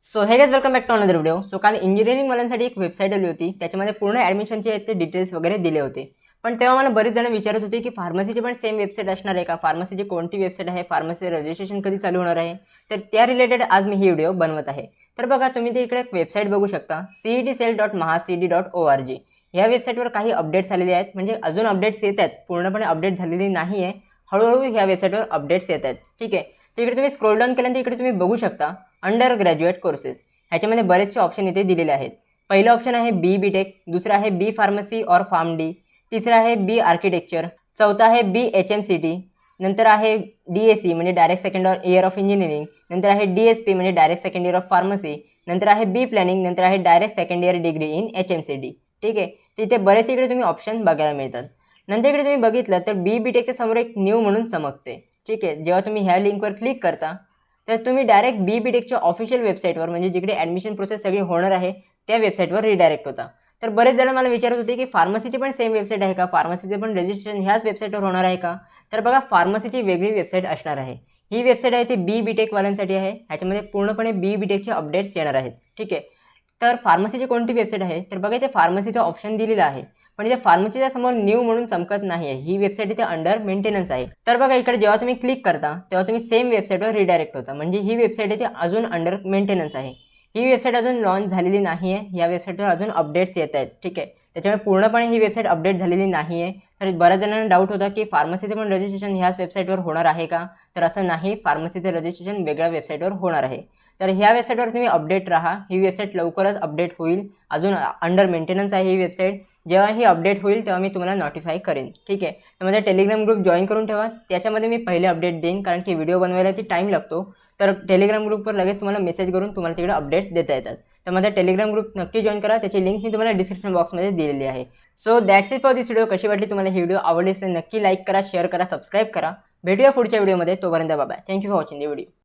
So hey guys welcome back to another video. So काल engineering वाल्यांसाठी एक website आली होती, त्याच्यामध्ये पूर्ण ॲडमिशनचे ते डिटेल्स वगैरे दिले होते. पण तेव्हा मला बरेच जण विचारत होते की फार्मसीची पण सेम वेबसाईट असणार आहे का, फार्मसीची कोणती वेबसाईट आहे, फार्मसी रजिस्ट्रेशन कधी चालू होणार आहे. तर त्या रिलेटेड आज मी ही व्हिडिओ बनवत आहे. तर बघा, तुम्ही ते इकडे एक वेबसाईट बघू शकता, cetcell.mahaced.org. या वेबसाईटवर काही अपडेट्स आलेले आहेत, म्हणजे अजून अपडेट्स येत आहेत, पूर्णपणे अपडेट झालेली नाही आहे. हळूहळू ह्या वेबसाईटवर अपडेट्स येत आहेत. ठीक आहे, तिकडे तुम्ही स्क्रोल डाऊन केल्यानंतर इकडे तुम्ही बघू शकता अंडर ग्रॅज्युएट कोर्सेस. ह्याच्यामध्ये बरेचसे ऑप्शन इथे दिलेले आहेत. पहिलं ऑप्शन आहे B.Tech, दुसरं आहे B.Pharmacy और फार्म-डी, तिसरं आहे B आर्किटेक्चर, चौथा आहे B HMCT, नंतर आहे DAC म्हणजे direct second year of engineering, नंतर आहे DSP म्हणजे direct second year of pharmacy, नंतर आहे B प्लॅनिंग, नंतर आहे direct second year degree in HMCT. ठीक आहे, तिथे बरेच इकडे तुम्ही ऑप्शन बघायला मिळतात. नंतर इकडे तुम्ही बघितलं तर B.Techच्या समोर एक न्यू म्हणून चमकते. ठीक आहे, जेव्हा तुम्ही ह्या लिंकवर क्लिक करता तर तुम्ही डायरेक्ट B.Techच्या ऑफिशियल वेबसाईटवर, म्हणजे जिकडे ॲडमिशन प्रोसेस सगळी होणार आहे त्या वेबसाईटवर रिडायरेक्ट होता. तर बरेच जण मला विचारत होते की फार्मसीची पण सेम वेबसाईट आहे का, फार्मसीचे पण रजिस्ट्रेशन ह्याच वेबसाईटवर होणार आहे का. तर बघा, फार्मसीची वेगळी वेबसाईट असणार आहे. ही वेबसाईट आहे ती B.Tech वाल्यांसाठी आहे. ह्याच्यामध्ये पूर्णपणे B.Techचे अपडेट्स येणार आहेत. ठीक आहे, तर फार्मसीची कोणती वेबसाईट आहे तर बघा, इथे फार्मसीचा ऑप्शन दिलेला आहे, पण इथे फार्मसीच्या समोर न्यू म्हणून चमकत नाही आहे. ही वेबसाईट इथे अंडर मेंटेनन्स आहे. तर बघा, इकडे जेव्हा तुम्ही क्लिक करता तेव्हा तुम्ही सेम वेबसाईटवर रिडायरेक्ट होता, म्हणजे ही वेबसाईट इथे अजून अंडर मेंटेनन्स आहे. ही वेबसाईट अजून लॉन्च झालेली नाही आहे. या वेबसाईटवर अजून अपडेट्स येत आहेत. ठीक आहे, त्याच्यामुळे पूर्णपणे ही वेबसाईट अपडेट झालेली नाही आहे. तर बऱ्याच जणांना डाऊट होता की फार्मसीचं पण रजिस्ट्रेशन ह्याच वेबसाईटवर होणार आहे का. तर असं नाही, फार्मसीचं रजिस्ट्रेशन वेगळ्या वेबसाईटवर होणार आहे. तर ह्या वेबसाईटवर तुम्ही अपडेट राहा. ही वेबसाईट लवकरच अपडेट होईल. अजून अंडर मेंटेनन्स आहे ही वेबसाईट. जेव्हा ही अपडेट होईल तेव्हा मी तुम्हाला नोटिफाय करेन. ठीक आहे, तर माझा टेलिग्राम ग्रुप जॉईन करून ठेवा. त्याच्यामध्ये मी पहिले अपडेट देईन, कारण की व्हिडिओ बनवायला ती टाईम लागतो. तर टेलिग्राम ग्रुपवर लगेच तुम्हाला मेसेज करून तुम्हाला तिकडे अपडेट्स देता येतात. तर माझा टेलिग्राम ग्रुप नक्की जॉईन करा. त्याची लिंक मी तुम्हाला डिस्क्रिप्शन बॉक्समध्ये दिलेली आहे. So that's it for this video. कशी वाटली तुम्हाला ही व्हिडिओ, आवडली असेल नक्की लाईक करा, शेअर करा, सबस्क्राईब करा. भेटूया पुढच्या व्हिडिओमध्ये. तोपर्यंत bye. Thank you for watching the video.